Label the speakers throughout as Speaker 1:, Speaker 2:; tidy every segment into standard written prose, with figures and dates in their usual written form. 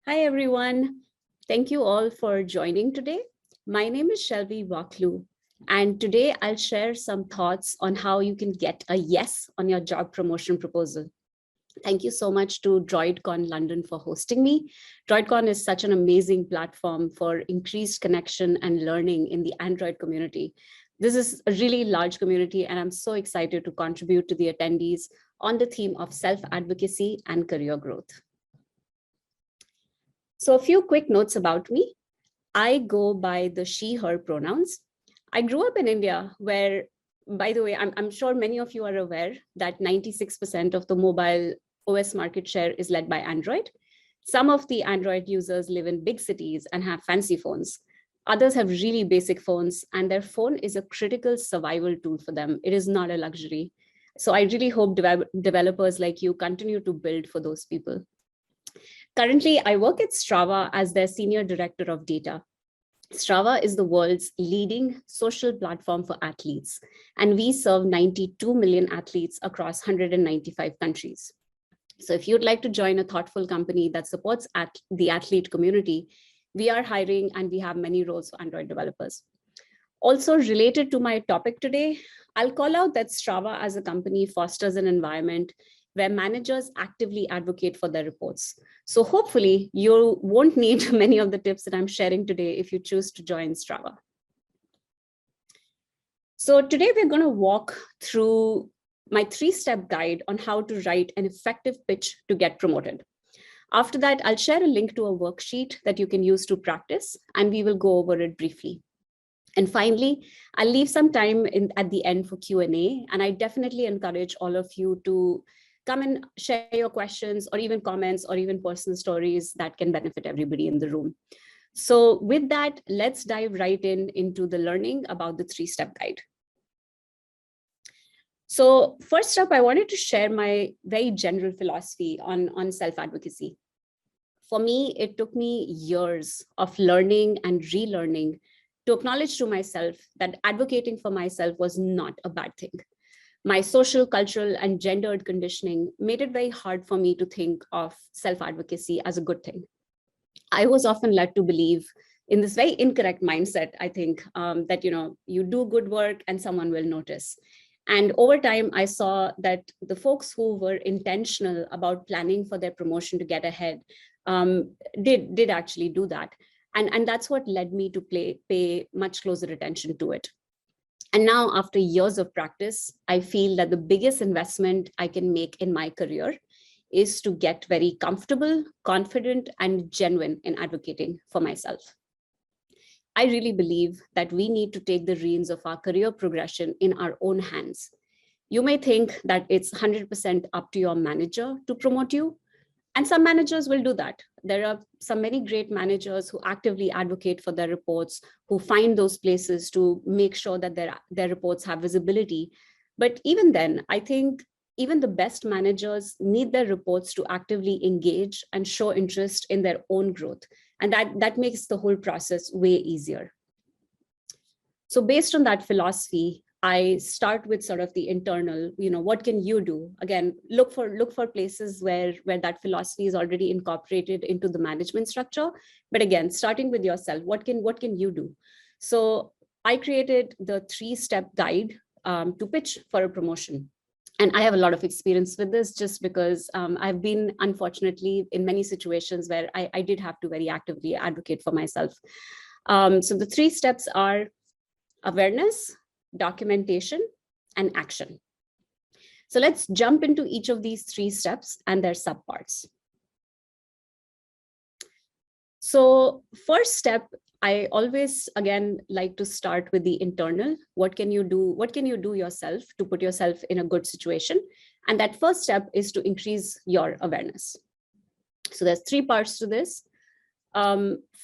Speaker 1: Hi, everyone. Thank you all for joining today. My name is Shailvi Wakhlu, and today I'll share some thoughts on how you can get a yes on your job promotion proposal. Thank you so much to DroidCon London for hosting me. DroidCon is such an amazing platform for increased connection and learning in the Android community. This is a really large community, and I'm so excited to contribute to the attendees on the theme of self-advocacy and career growth. So a few quick notes about me. I go by the she, her pronouns. I grew up in India where, by the way, I'm sure many of you are aware that 96% of the mobile OS market share is led by Android. Some of the Android users live in big cities and have fancy phones. Others have really basic phones, and their phone is a critical survival tool for them. It is not a luxury. So I really hope developers like you continue to build for those people. Currently, I work at Strava as their senior director of data. Strava is the world's leading social platform for athletes, and we serve 92 million athletes across 195 countries. So if you'd like to join a thoughtful company that supports the athlete community, we are hiring and we have many roles for Android developers. Also related to my topic today, I'll call out that Strava as a company fosters an environment where managers actively advocate for their reports. So hopefully you won't need many of the tips that I'm sharing today if you choose to join Strava. So today we're going to walk through my 3-step guide on how to write an effective pitch to get promoted. After that, I'll share a link to a worksheet that you can use to practice, and we will go over it briefly. And finally, I'll leave some time at the end for Q&A, and I definitely encourage all of you to come and share your questions or even comments or even personal stories that can benefit everybody in the room. So with that, let's dive right into the learning about the 3-step guide. So first up, I wanted to share my very general philosophy on self-advocacy. For me, it took me years of learning and relearning to acknowledge to myself that advocating for myself was not a bad thing. My social, cultural, and gendered conditioning made it very hard for me to think of self-advocacy as a good thing. I was often led to believe in this very incorrect mindset, I think, that you do good work and someone will notice. And over time, I saw that the folks who were intentional about planning for their promotion to get ahead did actually do that. And that's what led me to pay much closer attention to it. And now, after years of practice, I feel that the biggest investment I can make in my career is to get very comfortable, confident, and genuine in advocating for myself. I really believe that we need to take the reins of our career progression in our own hands. You may think that it's 100% up to your manager to promote you, and some managers will do that. There are many great managers who actively advocate for their reports, who find those places to make sure that their reports have visibility. But even then, I think even the best managers need their reports to actively engage and show interest in their own growth. And that makes the whole process way easier. So based on that philosophy, I start with sort of the internal, what can you do? Again, look for places where that philosophy is already incorporated into the management structure. But again, starting with yourself, what can you do? So I created the 3-step guide to pitch for a promotion. And I have a lot of experience with this just because I've been, unfortunately, in many situations where I did have to very actively advocate for myself. So the 3 steps are awareness, documentation, and action. So let's jump into each of these 3 steps and their subparts. So first step, I always, again, like to start with the internal. What can you do? What can you do yourself to put yourself in a good situation? And that first step is to increase your awareness. So there's 3 parts to this.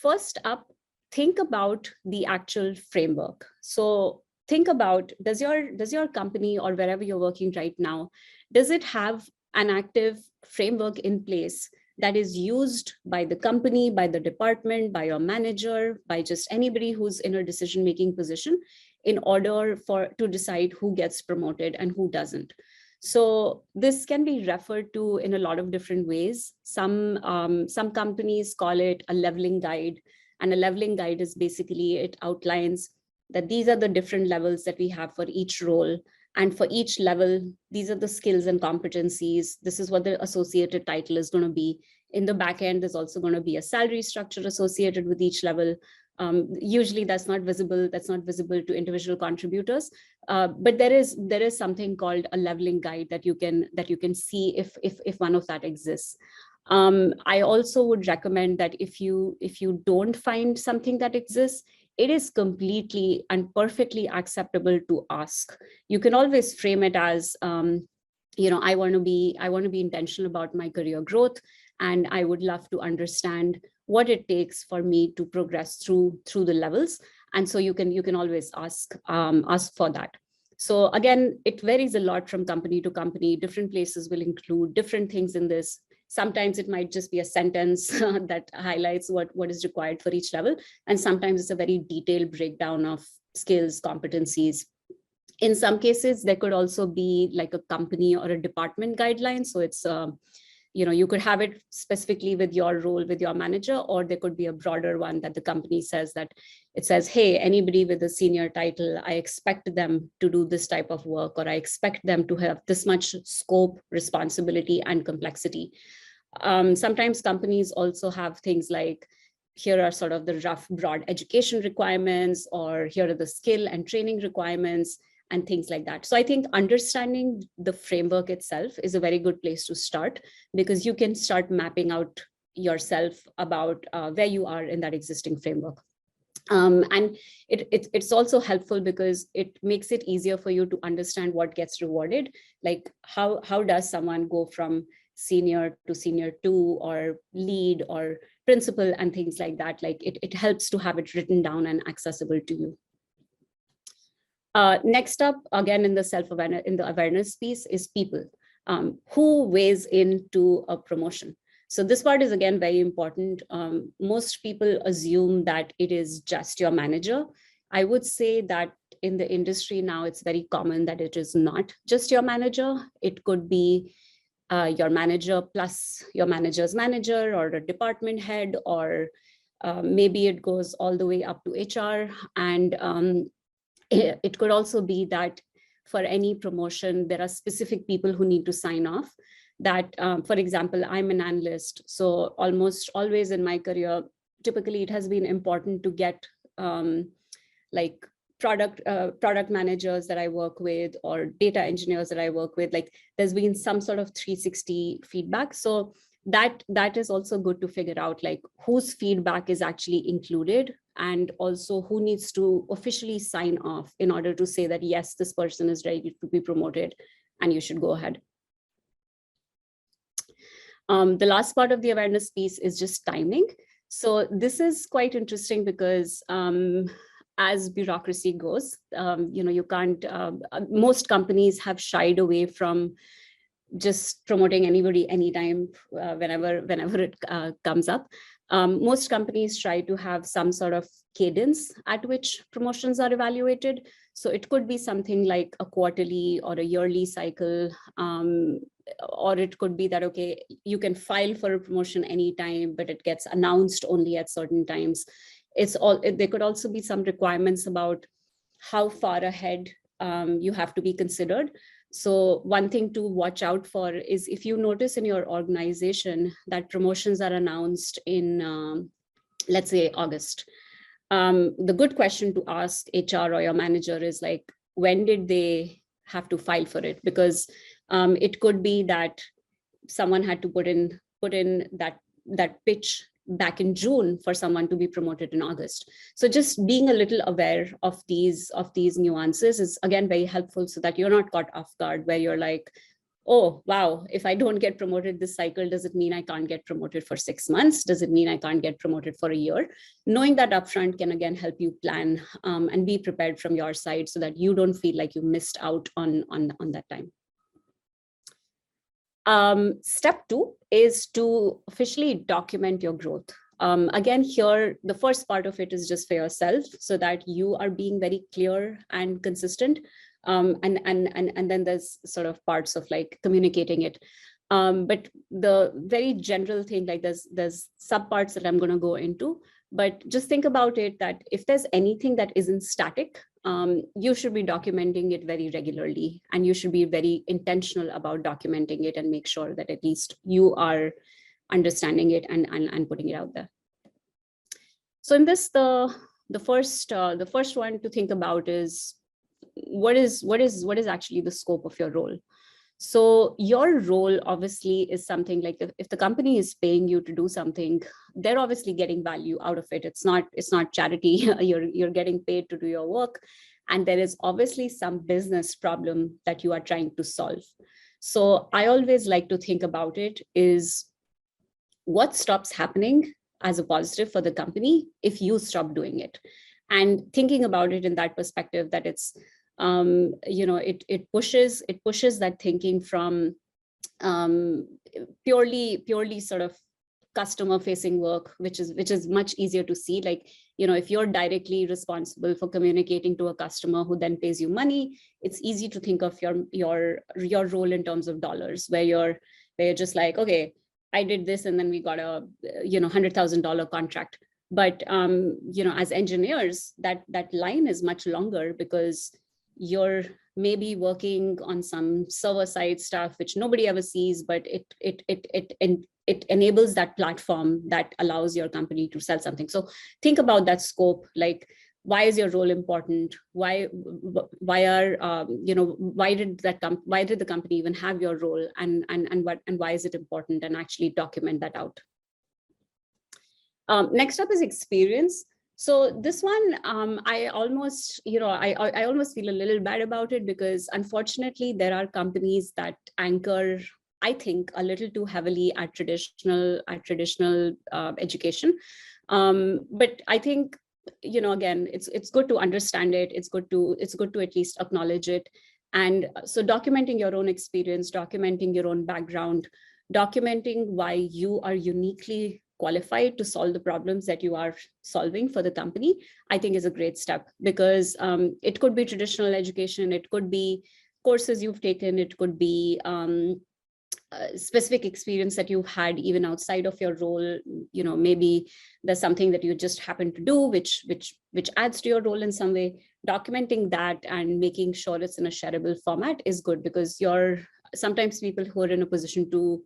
Speaker 1: First up, think about the actual framework. So think about, does your company or wherever you're working right now, does it have an active framework in place that is used by the company, by the department, by your manager, by just anybody who's in a decision-making position in order to decide who gets promoted and who doesn't? So this can be referred to in a lot of different ways. Some companies call it a leveling guide, and a leveling guide is basically, it outlines that these are the different levels that we have for each role. And for each level, these are the skills and competencies. This is what the associated title is going to be. In the back end, there's also going to be a salary structure associated with each level. Usually that's not visible. That's not visible to individual contributors. But there is something called a leveling guide that you can see if one of that exists. I also would recommend that if you don't find something that exists, it is completely and perfectly acceptable to ask. You can always frame it as, I want to be intentional about my career growth, and I would love to understand what it takes for me to progress through the levels. And so you can always ask for that. So again, it varies a lot from company to company. Different places will include different things in this. Sometimes it might just be a sentence that highlights what is required for each level. And sometimes it's a very detailed breakdown of skills, competencies. In some cases, there could also be like a company or a department guideline. So it's, you could have it specifically with your role, with your manager, or there could be a broader one that the company says that it says, hey, anybody with a senior title, I expect them to do this type of work, or I expect them to have this much scope, responsibility, and complexity. Sometimes companies also have things like, here are sort of the rough, broad education requirements, or here are the skill and training requirements, and things like that. So I think understanding the framework itself is a very good place to start, because you can start mapping out yourself about where you are in that existing framework. And it's also helpful because it makes it easier for you to understand what gets rewarded. Like how does someone go from senior to senior 2, or lead, or principal, and things like that. Like it helps to have it written down and accessible to you. Next up, again, in the awareness piece, is people. Who weighs into a promotion? So this part is, again, very important. Most people assume that it is just your manager. I would say that in the industry now, it's very common that it is not just your manager. It could be your manager plus your manager's manager, or a department head, or maybe it goes all the way up to HR. And it could also be that for any promotion, there are specific people who need to sign off. That, for example, I'm an analyst. So almost always in my career, typically it has been important to get like product managers that I work with, or data engineers that I work with. Like there's been some sort of 360 feedback. So that is also good to figure out, like whose feedback is actually included, and also who needs to officially sign off in order to say that, yes, this person is ready to be promoted and you should go ahead. The last part of the awareness piece is just timing. So this is quite interesting because as bureaucracy goes, you can't, most companies have shied away from just promoting anybody anytime, whenever it comes up. Most companies try to have some sort of cadence at which promotions are evaluated. So it could be something like a quarterly or a yearly cycle, or it could be that, okay, you can file for a promotion anytime, but it gets announced only at certain times. There could also be some requirements about how far ahead you have to be considered. So one thing to watch out for is, if you notice in your organization that promotions are announced in, let's say, August, the good question to ask HR or your manager is like, when did they have to file for it? Because it could be that someone had to put in that pitch back in June for someone to be promoted in August. So just being a little aware of these nuances is, again, very helpful, so that you're not caught off guard where you're like, oh, wow, if I don't get promoted this cycle, does it mean I can't get promoted for 6 months? Does it mean I can't get promoted for a year? Knowing that upfront can, again, help you plan and be prepared from your side, so that you don't feel like you missed out on that time. Step 2 is to officially document your growth. Again, here, the first part of it is just for yourself, so that you are being very clear and consistent. And then there's sort of parts of like communicating it. But the very general thing, like there's sub parts that I'm going to go into, but just think about it that if there's anything that isn't static, you should be documenting it very regularly, and you should be very intentional about documenting it and make sure that at least you are understanding it and putting it out there. So in this, the first one to think about is what is actually the scope of your role. So your role obviously is something like, if the company is paying you to do something, they're obviously getting value out of it. It's not charity. You're getting paid to do your work, and there is obviously some business problem that you are trying to solve. So I always like to think about it is what stops happening as a positive for the company if you stop doing it, and thinking about it in that perspective, that it's it pushes that thinking from purely sort of customer facing work, which is much easier to see. Like, if you're directly responsible for communicating to a customer who then pays you money, it's easy to think of your role in terms of dollars, where you're just like, okay, I did this and then we got a $100,000 contract. But as engineers, that line is much longer, because you're maybe working on some server side stuff which nobody ever sees, but it enables that platform that allows your company to sell something. So think about that scope. Like, why is your role important? Why did the company even have your role, and why is it important, and actually document that out. Next up is experience. So this one, I almost feel a little bad about it, because unfortunately there are companies that anchor, I think, a little too heavily at traditional education. But I think, again, it's good to understand it. It's good to at least acknowledge it. And so documenting your own experience, documenting your own background, documenting why you are uniquely qualified to solve the problems that you are solving for the company, I think is a great step, because it could be traditional education, it could be courses you've taken, it could be specific experience that you've had even outside of your role. Maybe there's something that you just happen to do which adds to your role in some way. Documenting that and making sure it's in a shareable format is good, because sometimes people who are in a position to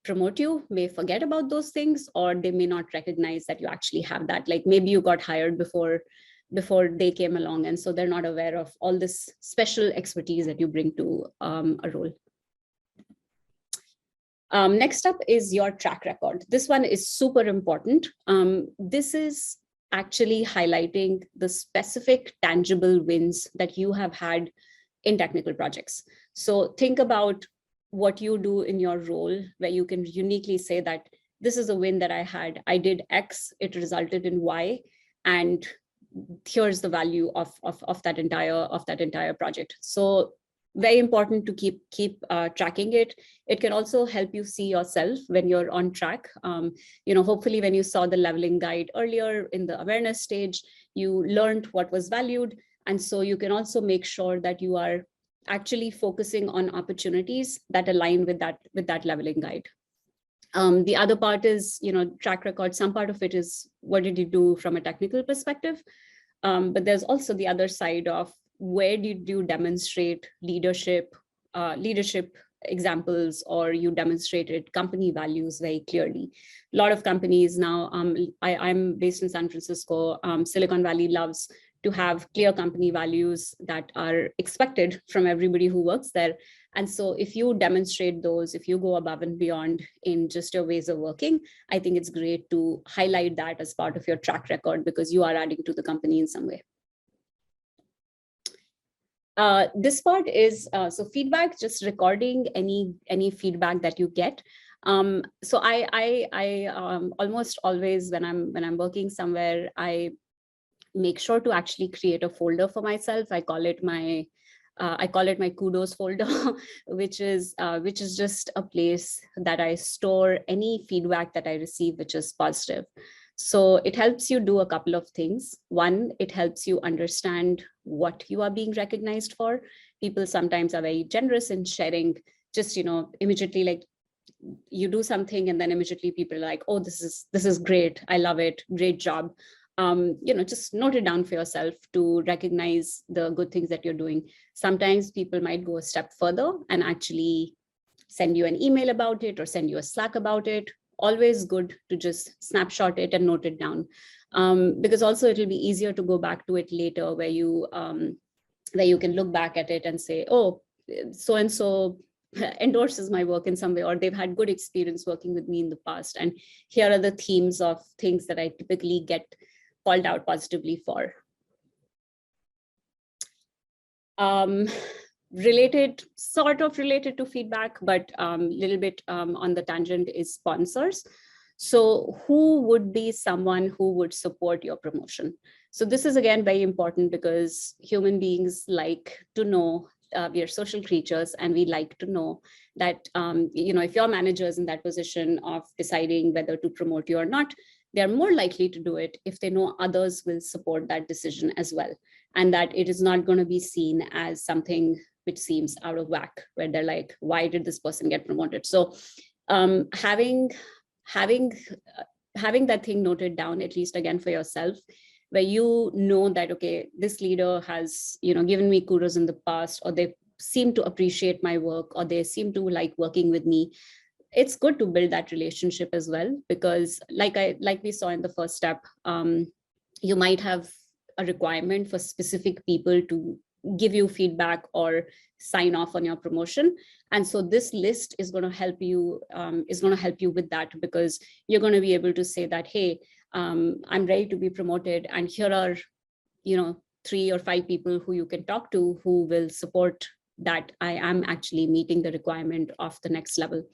Speaker 1: promote you may forget about those things, or they may not recognize that you actually have that. Like, maybe you got hired before they came along, and so they're not aware of all this special expertise that you bring to a role. Next up is your track record. This one is super important. This is actually highlighting the specific tangible wins that you have had in technical projects. So think about what you do in your role, where you can uniquely say that this is a win that I had. I did X, it resulted in Y, and here's the value of that entire project. So very important to keep tracking it. It can also help you see yourself when you're on track. Hopefully when you saw the leveling guide earlier in the awareness stage, you learned what was valued. And so you can also make sure that you are actually focusing on opportunities that align with that leveling guide. The other part is, track record. Some part of it is what did you do from a technical perspective, but there's also the other side of where did you demonstrate leadership examples, or you demonstrated company values very clearly. A lot of companies now, I'm based in San Francisco, Silicon Valley loves to have clear company values that are expected from everybody who works there. And so if you demonstrate those, if you go above and beyond in just your ways of working, I think it's great to highlight that as part of your track record, because you are adding to the company in some way. This part is so feedback, just recording any feedback that you get. So I almost always, when I'm working somewhere, I make sure to actually create a folder for myself. I call it my kudos folder, which is just a place that I store any feedback that I receive, which is positive. So it helps you do a couple of things. One, it helps you understand what you are being recognized for. People sometimes are very generous in sharing, just, immediately, like, you do something and then immediately people are like, oh, this is great, I love it, great job. Just note it down for yourself to recognize the good things that you're doing. Sometimes people might go a step further and actually send you an email about it or send you a Slack about it. Always good to just snapshot it and note it down, because also it'll be easier to go back to it later, where you can look back at it and say, oh, so and so endorses my work in some way, or they've had good experience working with me in the past, and here are the themes of things that I typically get called out positively for. Sort of related to feedback, but a little bit on the tangent, is sponsors. So who would be someone who would support your promotion? So this is again very important, because human beings like to know, we are social creatures, and we like to know that, if your manager is in that position of deciding whether to promote you or not, they're more likely to do it if they know others will support that decision as well, and that it is not going to be seen as something which seems out of whack, where they're like, why did this person get promoted? So having that thing noted down, at least again for yourself, where you know that, okay, this leader has given me kudos in the past, or they seem to appreciate my work, or they seem to like working with me. It's good to build that relationship as well, because like we saw in the first step, you might have a requirement for specific people to give you feedback or sign off on your promotion. And so this list is going to help you with that, because you're going to be able to say that, hey, I'm ready to be promoted, and here are 3 or 5 people who you can talk to who will support that I am actually meeting the requirement of the next level.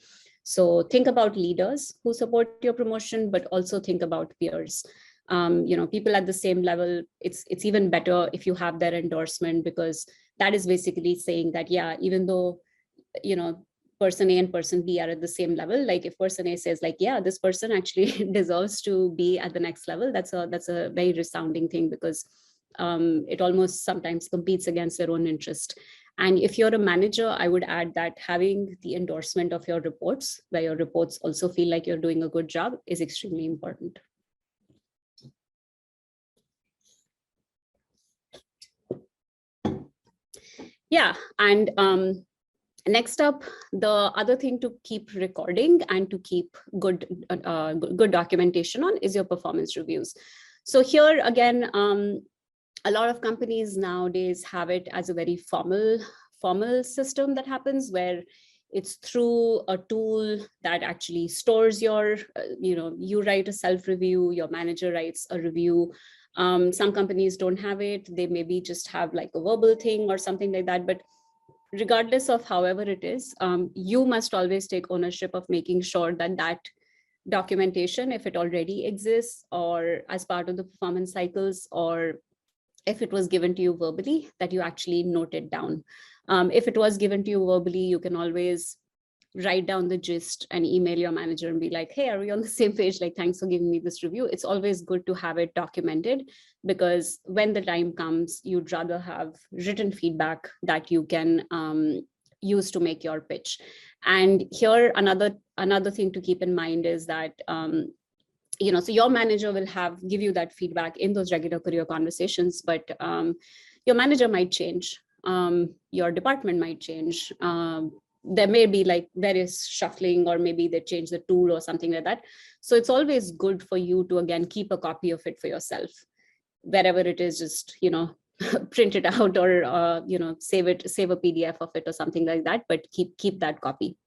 Speaker 1: So think about leaders who support your promotion, but also think about peers. People at the same level. It's even better if you have their endorsement, because that is basically saying that, yeah, even though person A and person B are at the same level, like if person A says like, yeah, this person actually deserves to be at the next level, that's a very resounding thing, because it almost sometimes competes against their own interest. And if you're a manager, I would add that having the endorsement of your reports, where your reports also feel like you're doing a good job, is extremely important. Yeah, and next up, the other thing to keep recording and to keep good documentation on is your performance reviews. So here again, a lot of companies nowadays have it as a very formal system that happens, where it's through a tool that actually stores your, you write a self-review, your manager writes a review. Some companies don't have it. They maybe just have like a verbal thing or something like that. But regardless of however it is, you must always take ownership of making sure that that documentation, if it already exists, or as part of the performance cycles, or if it was given to you verbally, that you actually note it down. If it was given to you verbally, you can always write down the gist and email your manager and be like, hey, are we on the same page? Like, thanks for giving me this review. It's always good to have it documented, because when the time comes, you'd rather have written feedback that you can use to make your pitch. And here, another thing to keep in mind is that, so your manager will give you that feedback in those regular career conversations, but your manager might change, your department might change, there may be like various shuffling, or maybe they change the tool or something like that. So it's always good for you to again keep a copy of it for yourself, wherever it is, just print it out, or save a PDF of it or something like that, but keep that copy.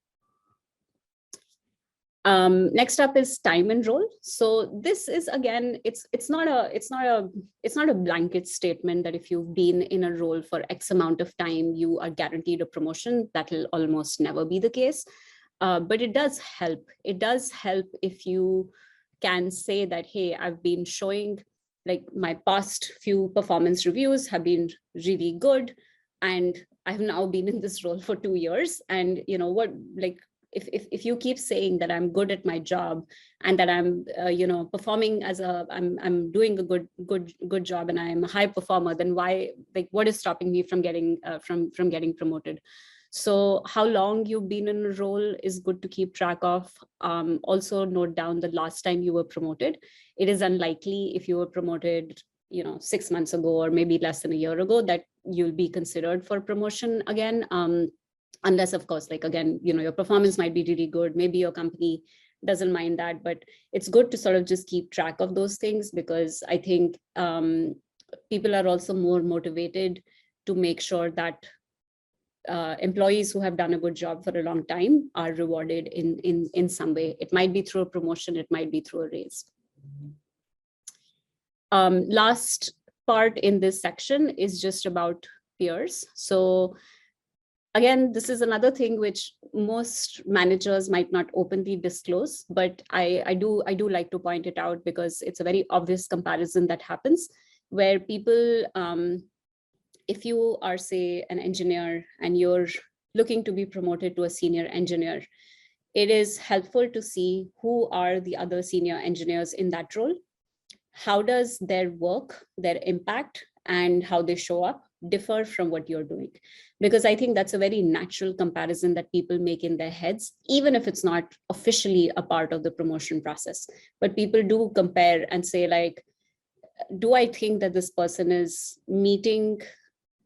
Speaker 1: Next up is time enroll. So this is again, it's not a blanket statement that if you've been in a role for X amount of time, you are guaranteed a promotion. That will almost never be the case. But it does help. It does help if you can say that, hey, I've been showing, like, my past few performance reviews have been really good, and I've now been in this role for 2 years. And what, like, if you keep saying that I'm good at my job and that I'm performing as I'm doing a good job and I'm a high performer, then why, like, what is stopping me from getting from getting promoted? So how long you've been in a role is good to keep track of. Also note down the last time you were promoted. It is unlikely, if you were promoted 6 months ago or maybe less than a year ago, that you'll be considered for promotion again, unless, of course, like, again, your performance might be really good. Maybe your company doesn't mind that, but it's good to sort of just keep track of those things, because I think people are also more motivated to make sure that employees who have done a good job for a long time are rewarded in some way. It might be through a promotion, it might be through a raise. Last part in this section is just about peers. So again, this is another thing which most managers might not openly disclose, but I do like to point it out, because it's a very obvious comparison that happens, where people, if you are, say, an engineer and you're looking to be promoted to a senior engineer, it is helpful to see who are the other senior engineers in that role. How does their work, their impact, and how they show up differ from what you're doing? Because I think that's a very natural comparison that people make in their heads, even if it's not officially a part of the promotion process. But people do compare and say, like, do I think that this person is meeting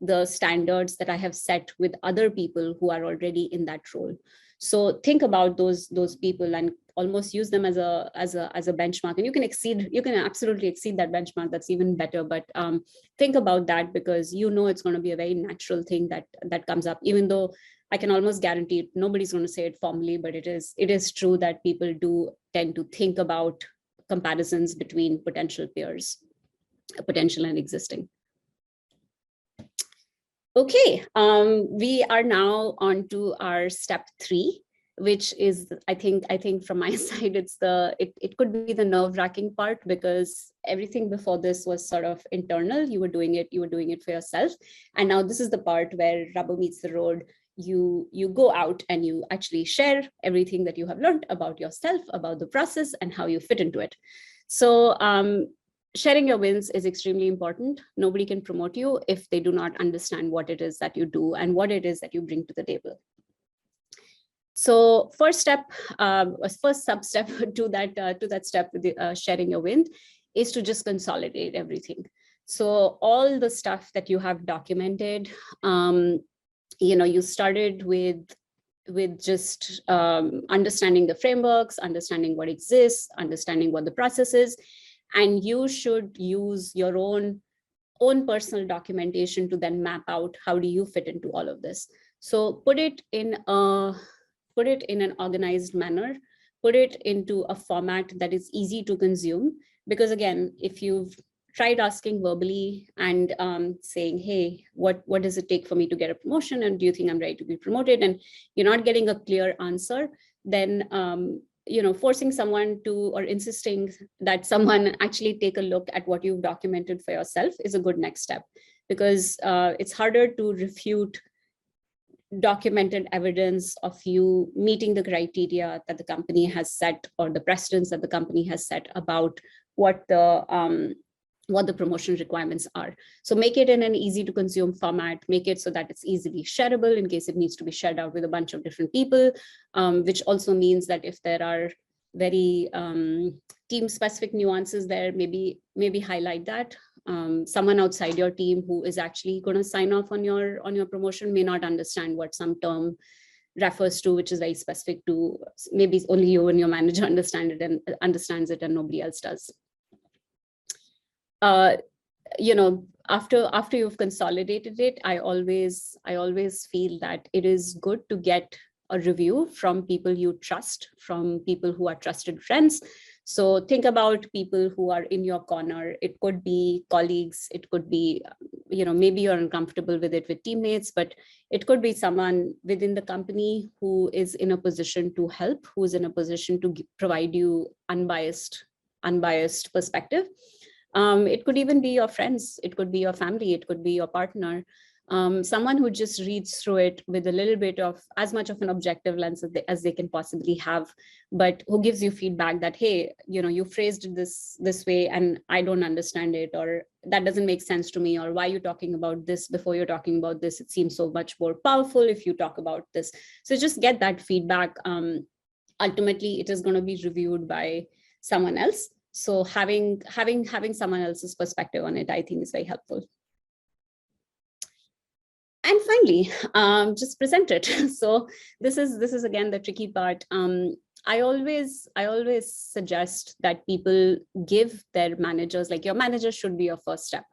Speaker 1: the standards that I have set with other people who are already in that role? So think about those people and almost use them as a benchmark, and you can absolutely exceed that benchmark. That's even better. But think about that, because it's going to be a very natural thing that comes up, even though I can almost guarantee it, nobody's going to say it formally, but it is true that people do tend to think about comparisons between potential peers, potential and existing. Okay, we are now on to our step 3, which is, I think from my side, it could be the nerve-wracking part, because everything before this was sort of internal. You were doing it for yourself, and now this is the part where rubber meets the road. You go out and you actually share everything that you have learned about yourself, about the process, and how you fit into it. So sharing your wins is extremely important. Nobody can promote you if they do not understand what it is that you do and what it is that you bring to the table. So first sub-step to that step, with sharing your win, is to just consolidate everything. So all the stuff that you have documented, you started with just understanding the frameworks, understanding what exists, understanding what the process is. And you should use your own personal documentation to then map out how do you fit into all of this. So put it in an organized manner, put it into a format that is easy to consume. Because again, if you've tried asking verbally and saying, hey, what does it take for me to get a promotion? And do you think I'm ready to be promoted? And you're not getting a clear answer, then forcing someone to, or insisting that someone actually take a look at what you've documented for yourself is a good next step, because it's harder to refute documented evidence of you meeting the criteria that the company has set, or the precedents that the company has set about what the promotion requirements are. So make it in an easy to consume format, make it so that it's easily shareable in case it needs to be shared out with a bunch of different people, which also means that if there are very team specific nuances there, maybe highlight that. Someone outside your team who is actually going to sign off on your promotion may not understand what some term refers to, which is very specific to, maybe only you and your manager understands it and nobody else does. After you've consolidated it, I always feel that it is good to get a review from people you trust, from people who are trusted friends. So think about people who are in your corner. It could be colleagues, it could be, maybe you're uncomfortable with it with teammates, but it could be someone within the company who is in a position to help, who is in a position to provide you unbiased perspective. It could even be your friends, it could be your family, it could be your partner. Someone who just reads through it with a little bit of as much of an objective lens as they can possibly have, but who gives you feedback that, hey, you phrased it this way and I don't understand it, or that doesn't make sense to me, or why are you talking about this before you're talking about this? It seems so much more powerful if you talk about this. So just get that feedback. Ultimately, it is going to be reviewed by someone else. So having someone else's perspective on it, I think, is very helpful. And finally, just present it. So this is again the tricky part. I always suggest that people give their managers, like your manager should be your first step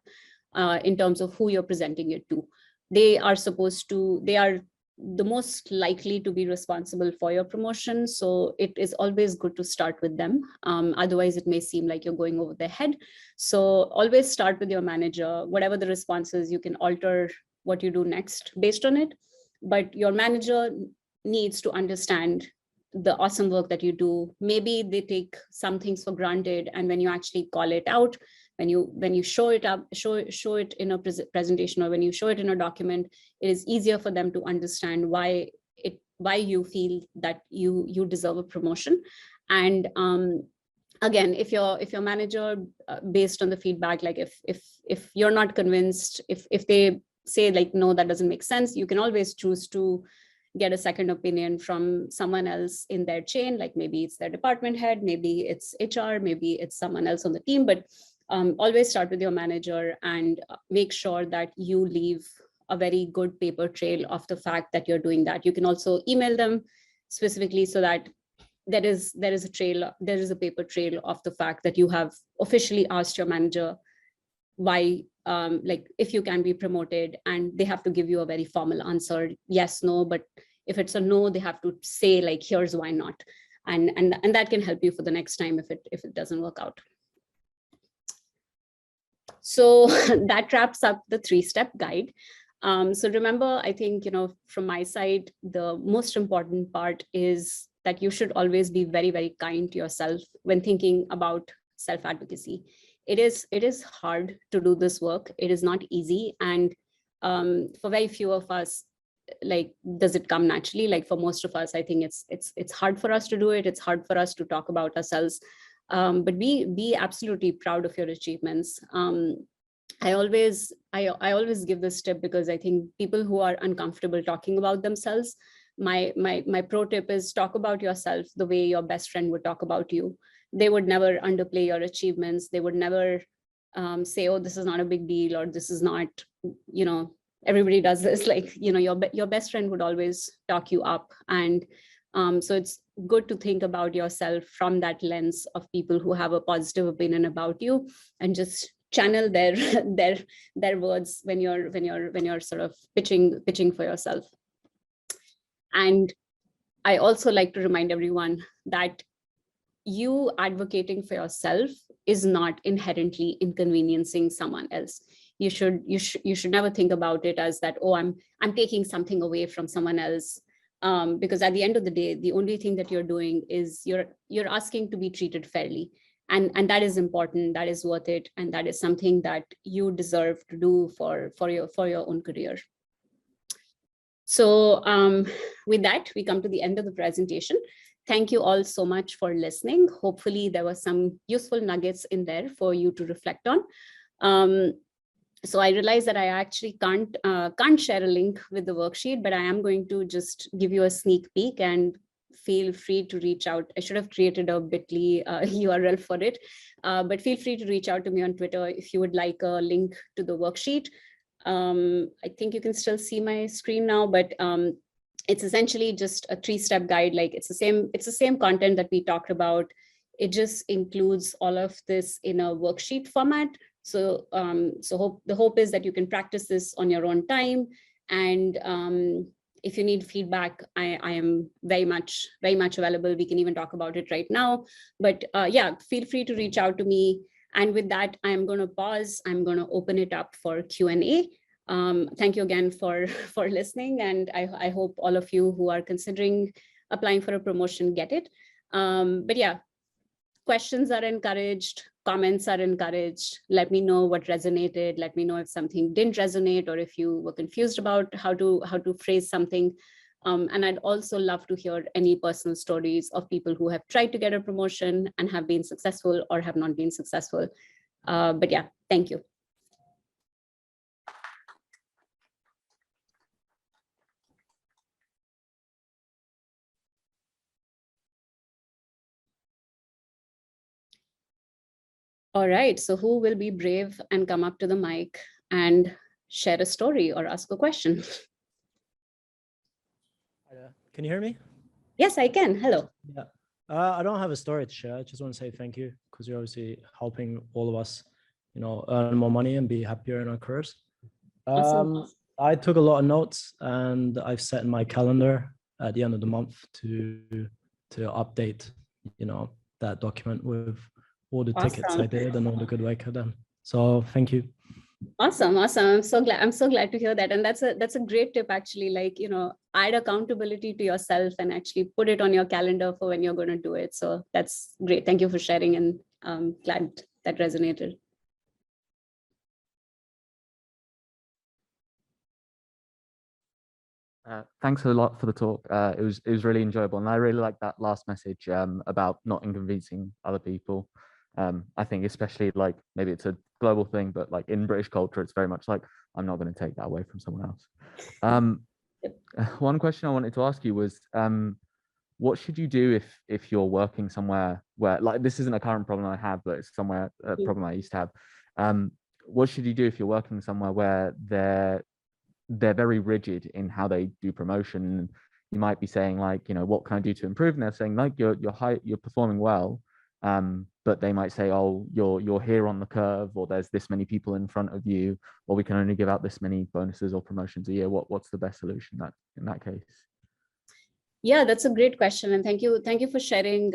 Speaker 1: in terms of who you're presenting it to. They are the most likely to be responsible for your promotion. So it is always good to start with them. Otherwise, it may seem like you're going over their head. So always start with your manager. Whatever the response is, you can alter what you do next based on it. But your manager needs to understand the awesome work that you do. Maybe they take some things for granted, and when you actually call it out, when you show it up, show it in a presentation, or when you show it in a document, it is easier for them to understand why you feel that you deserve a promotion. And again, if your manager, based on the feedback, like if you're not convinced, if they say like, no, that doesn't make sense, you can always choose to get a second opinion from someone else in their chain. Like maybe it's their department head, maybe it's HR, maybe it's someone else on the team, but always start with your manager and make sure that you leave a very good paper trail of the fact that you're doing that. You can also email them specifically so that there is a paper trail of the fact that you have officially asked your manager why, like if you can be promoted, and they have to give you a very formal answer, yes, no. But if it's a no, they have to say like, here's why not, and that can help you for the next time if it doesn't work out. So that wraps up the 3-step guide. So remember, I think, from my side, the most important part is that you should always be very, very kind to yourself when thinking about self-advocacy. It is hard to do this work. It is not easy. And for very few of us, like, does it come naturally? Like for most of us, I think it's hard for us to do it. It's hard for us to talk about ourselves. But be absolutely proud of your achievements. I always give this tip because I think people who are uncomfortable talking about themselves, my pro tip is talk about yourself the way your best friend would talk about you. They would never underplay your achievements. They would never say, oh, this is not a big deal, or this is not, everybody does this. Like, your best friend would always talk you up. And so it's good to think about yourself from that lens of people who have a positive opinion about you, and just channel their words when you're sort of pitching for yourself. And I also like to remind everyone that you advocating for yourself is not inherently inconveniencing someone else. You should never think about it as that, oh, I'm taking something away from someone else. Because at the end of the day, the only thing that you're doing is you're asking to be treated fairly. And that is important, that is worth it, and that is something that you deserve to do for your own career. So with that, we come to the end of the presentation. Thank you all so much for listening. Hopefully there were some useful nuggets in there for you to reflect on. So I realize that I actually can't share a link with the worksheet, but I am going to just give you a sneak peek, and feel free to reach out. I should have created a bit.ly URL for it, but feel free to reach out to me on Twitter if you would like a link to the worksheet. I think you can still see my screen now, but it's essentially just a 3-step guide. Like it's the same content that we talked about. It just includes all of this in a worksheet format. So the hope is that you can practice this on your own time. And if you need feedback, I am very much available. We can even talk about it right now. But yeah, feel free to reach out to me. And with that, I'm going to pause. I'm going to open it up for Q&A. Thank you again for listening. And I hope all of you who are considering applying for a promotion get it. But yeah, questions are encouraged, comments are encouraged. Let me know what resonated. Let me know if something didn't resonate, or if you were confused about how to phrase something. And I'd also love to hear any personal stories of people who have tried to get a promotion and have been successful or have not been successful. But yeah, thank you. All right, so who will be brave and come up to the mic and share a story or ask a question?
Speaker 2: Can you hear me?
Speaker 1: Yes, I can. Hello.
Speaker 2: Yeah. I don't have a story to share. I just want to say thank you, because you're obviously helping all of us, earn more money and be happier in our careers.
Speaker 1: Awesome.
Speaker 2: I took a lot of notes, and I've set in my calendar at the end of the month to update, that document with all the tickets I did and all the good work I've done. So thank you.
Speaker 1: Awesome. I'm so glad to hear that. And that's a great tip, actually. Like, add accountability to yourself and actually put it on your calendar for when you're going to do it. So that's great. Thank you for sharing, and glad that resonated.
Speaker 3: Thanks a lot for the talk. It was really enjoyable, and I really like that last message about not inconveniencing other people. I think especially, like, maybe it's a global thing, but like in British culture, it's very much like, I'm not going to take that away from someone else. One question I wanted to ask you was, what should you do if you're working somewhere where, like, this isn't a current problem I have, but it's a problem I used to have. What should you do if you're working somewhere where they're very rigid in how they do promotion? You might be saying, like, what can I do to improve? And they're saying, like, you're performing well, but they might say, oh, you're here on the curve, or there's this many people in front of you, or we can only give out this many bonuses or promotions a year. What's the best solution in that case?
Speaker 1: Yeah, that's a great question, and thank you for sharing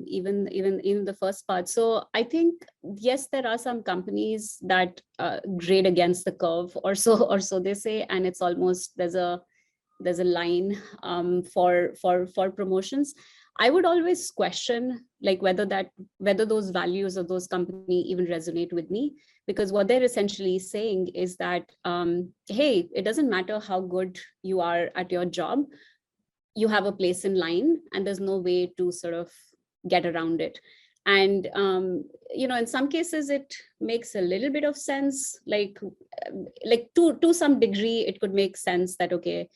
Speaker 1: even in the first part. So I think, yes, there are some companies that grade against the curve, or so they say, and it's almost there's a line for promotions. I would always question, like, whether those values of those company even resonate with me, because what they're essentially saying is that, hey, it doesn't matter how good you are at your job, you have a place in line, and there's no way to sort of get around it. And in some cases it makes a little bit of sense, like to some degree it could make sense that, okay,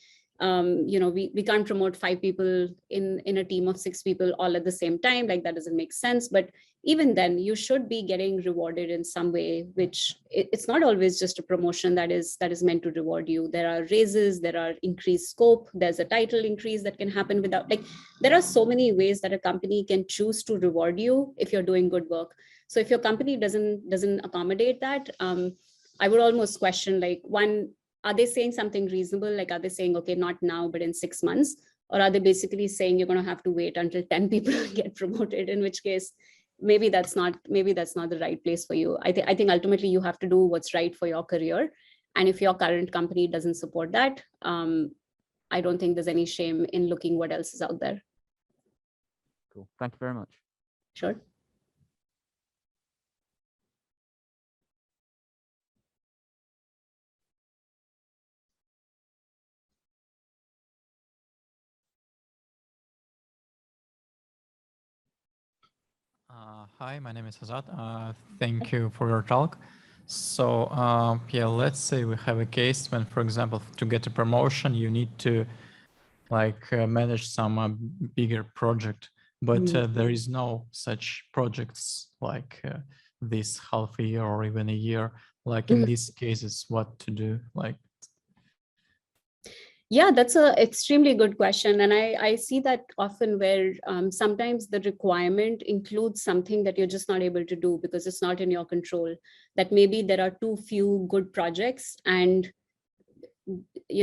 Speaker 1: we can't promote 5 people in a team of 6 people all at the same time, like that doesn't make sense. But even then, you should be getting rewarded in some way, which it's not always just a promotion that is meant to reward you. There are raises, there are increased scope, there's a title increase that can happen without, like, there are so many ways that a company can choose to reward you if you're doing good work. So if your company doesn't accommodate that, I would almost question, like, one, are they saying something reasonable? Like, are they saying, okay, not now, but in 6 months? Or are they basically saying you're going to have to wait until 10 people get promoted, in which case maybe that's not the right place for you. I think ultimately you have to do what's right for your career. And if your current company doesn't support that, I don't think there's any shame in looking what else is out there.
Speaker 3: Cool. Thank you very much.
Speaker 1: Sure.
Speaker 4: Hi, my name is Azad. Thank you for your talk. So yeah, let's say we have a case when, for example, to get a promotion, you need to manage some bigger project, but there is no such projects like this half a year or even a year. Like in these cases, what to do?
Speaker 1: Yeah, that's an extremely good question. And I see that often where sometimes the requirement includes something that you're just not able to do because it's not in your control. That maybe there are too few good projects, and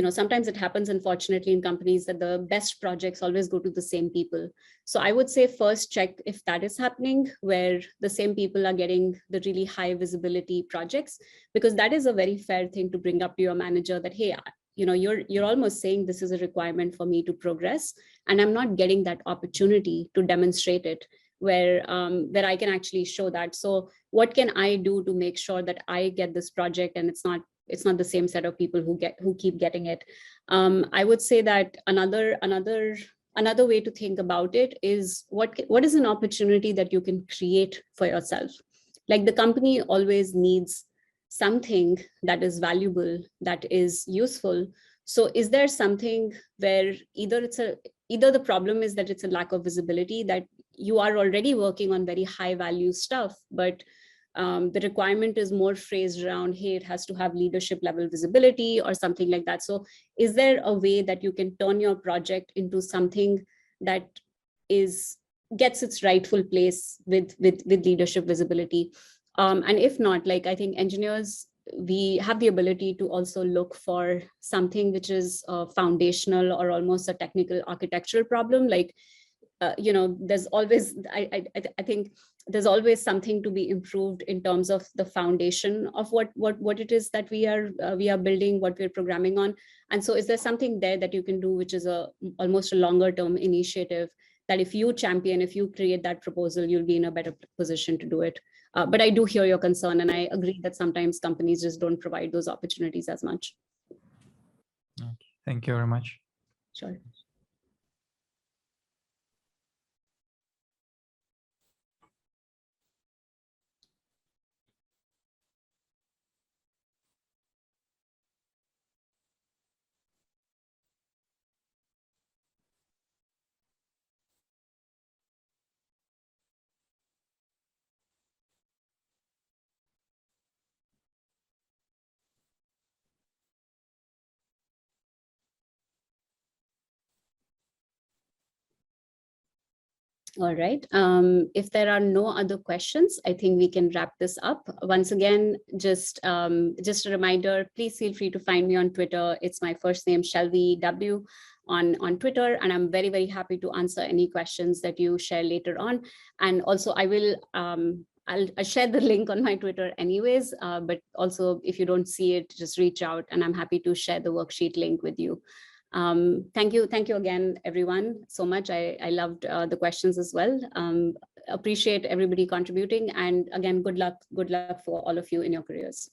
Speaker 1: sometimes it happens, unfortunately, in companies that the best projects always go to the same people. So I would say first check if that is happening, where the same people are getting the really high visibility projects, because that is a very fair thing to bring up to your manager that, hey, you're almost saying this is a requirement for me to progress, and I'm not getting that opportunity to demonstrate it. where I can actually show that. So what can I do to make sure that I get this project and it's not the same set of people who keep getting it? I would say that another way to think about it is what is an opportunity that you can create for yourself? Like, the company always needs something that is valuable, that is useful. So is there something where either the problem is that it's a lack of visibility, that you are already working on very high value stuff, but the requirement is more phrased around, hey, it has to have leadership level visibility or something like that. So is there a way that you can turn your project into something that gets its rightful place with leadership visibility? And if not, like, I think engineers, we have the ability to also look for something which is foundational or almost a technical architectural problem. Like, there's always, I think there's always something to be improved in terms of the foundation of what it is that we are building, what we're programming on. And so is there something there that you can do, which is almost a longer term initiative, that if you champion, if you create that proposal, you'll be in a better position to do it? But I do hear your concern, and I agree that sometimes companies just don't provide those opportunities as much.
Speaker 4: Okay. Thank you very much.
Speaker 1: Sure. All right. If there are no other questions, I think we can wrap this up. Once again, just a reminder, please feel free to find me on Twitter. It's my first name, Shailvi W, on Twitter, and I'm very, very happy to answer any questions that you share later on. And also, I'll share the link on my Twitter anyways, but also if you don't see it, just reach out and I'm happy to share the worksheet link with you. Thank you again, everyone, so much. I loved the questions as well. Appreciate everybody contributing, and again, good luck for all of you in your careers.